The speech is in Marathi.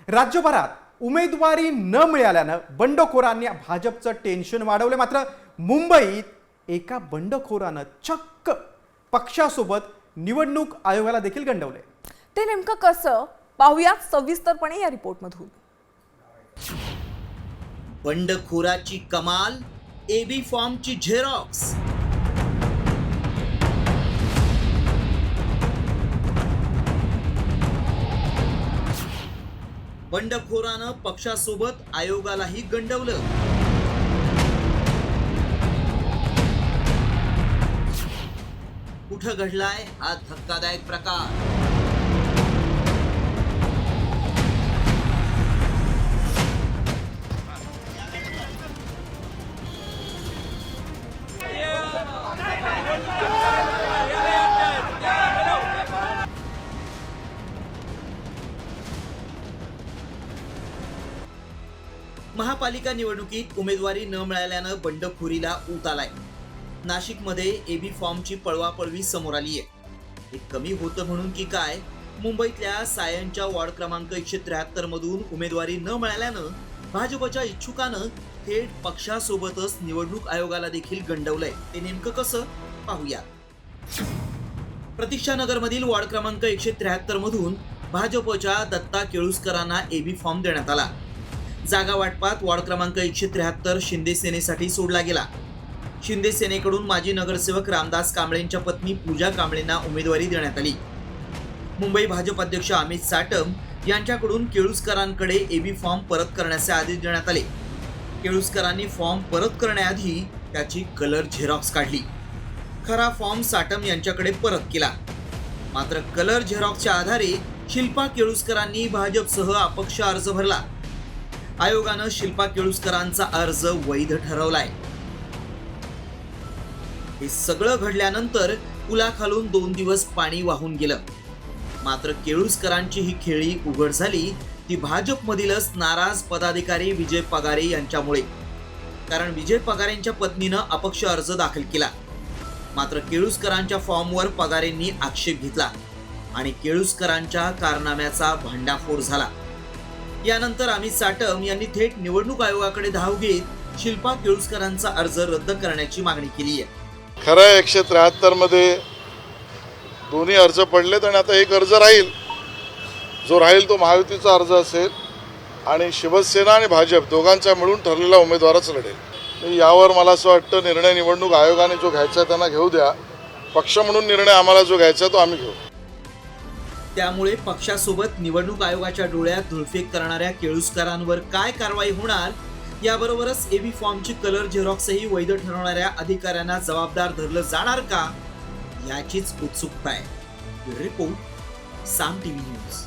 राज्यभरात उमेदवारी न मिळाल्यानं बंडखोरांनी भाजपचं टेन्शन वाढवले। मात्र मुंबईत एका बंडखोरानं चक्क पक्षासोबत निवडणूक आयोगाला देखील गंडवले। ते नेमकं कसं पाहूयात सविस्तरपणे या रिपोर्टमधून। बंडखोराची कमाल, एबी फॉर्मची झेरॉक्स। बंडखोरानं पक्षासोबत आयोगालाही गंडवलं। कुठं घडलाय हा धक्कादायक प्रकार? महापालिका निवडणुकीत उमेदवारी न मिळाल्यानं बंडखोरीला ऊत आलाय। नाशिकमध्ये एबी फॉर्मची पळवापळवी समोर आली आहे। हे कमी होतं म्हणून की काय, मुंबईतल्या सायनच्या वॉर्ड क्रमांक 173 मधून उमेदवारी न मिळाल्यानं भाजपच्या इच्छुकानं थेट पक्षासोबतच निवडणूक आयोगाला देखील गंडवलंय। ते नेमकं कसं पाहूया। प्रतीक्षानगरमधील वॉर्ड क्रमांक 173 मधून भाजपच्या दत्ता केळुसकरांना एबी फॉर्म देण्यात आला। जागा वाटपात वॉर्ड क्रमांक 173 शिंदे सेनेसाठी सोडला गेला। शिंदे सेनेकडून माजी नगरसेवक रामदास कांबळेंच्या पत्नी पूजा कांबळेंना उमेदवारी देण्यात आली। मुंबई भाजप अध्यक्ष अमित साटम यांच्याकडून केळुसकरांकडे एबी फॉर्म परत करण्याचे आदेश देण्यात आले। केळुसकरांनी फॉर्म परत करण्याआधी त्याची कलर झेरॉक्स काढली। खरा फॉर्म साटम यांच्याकडे परत केला। मात्र कलर झेरॉक्सच्या आधारे शिल्पा केळुसकरांनी भाजपसह अपक्ष अर्ज भरला। आयोगानं शिल्पा केळुसकरांचा अर्ज वैध ठरवलाय। हे सगळं घडल्यानंतर पुलाखालून 2 दिवस पाणी वाहून गेलं। मात्र केळुसकरांची ही खेळी उघड झाली ती भाजपमधीलच नाराज पदाधिकारी विजय पगारे यांच्यामुळे। कारण विजय पगारेंच्या पत्नीनं अपक्ष अर्ज दाखल केला। मात्र केळुसकरांच्या फॉर्मवर पगारेंनी आक्षेप घेतला आणि केळुसकरांच्या कारनाम्याचा भांडाफोड झाला। यानंतर अमित साटम यांनी थेट निवडणूक आयोगाकडे धाव घेत शिल्पा केळुसकरांचा अर्ज रद्द करण्याची मागणी केली आहे। खरं 173 मध्ये दोन्ही अर्ज पडलेत आणि आता एक अर्ज राहील। जो राहील तो महायुतीचा अर्ज असेल आणि शिवसेना आणि भाजप दोघांचा मिळून ठरलेला उमेदवारच लढेल। यावर मला असं वाटतं निर्णय निवडणूक आयोगाने जो घ्यायचा त्यांना घेऊ द्या। पक्ष म्हणून निर्णय आम्हाला जो घ्यायचा तो आम्ही घेऊ। त्यामुळे पक्षासोबत निवडणूक आयोगाच्या डोळ्यात धुळफेक करणाऱ्या केळुसकरांवर काय कारवाई होणार, याबरोबरच एबी फॉर्मची कलर झेरॉक्सही वैध ठरवणाऱ्या अधिकाऱ्यांना जबाबदार धरलं जाणार का, याचीच उत्सुकता आहे। रिपोर्ट साम टीव्ही न्यूज।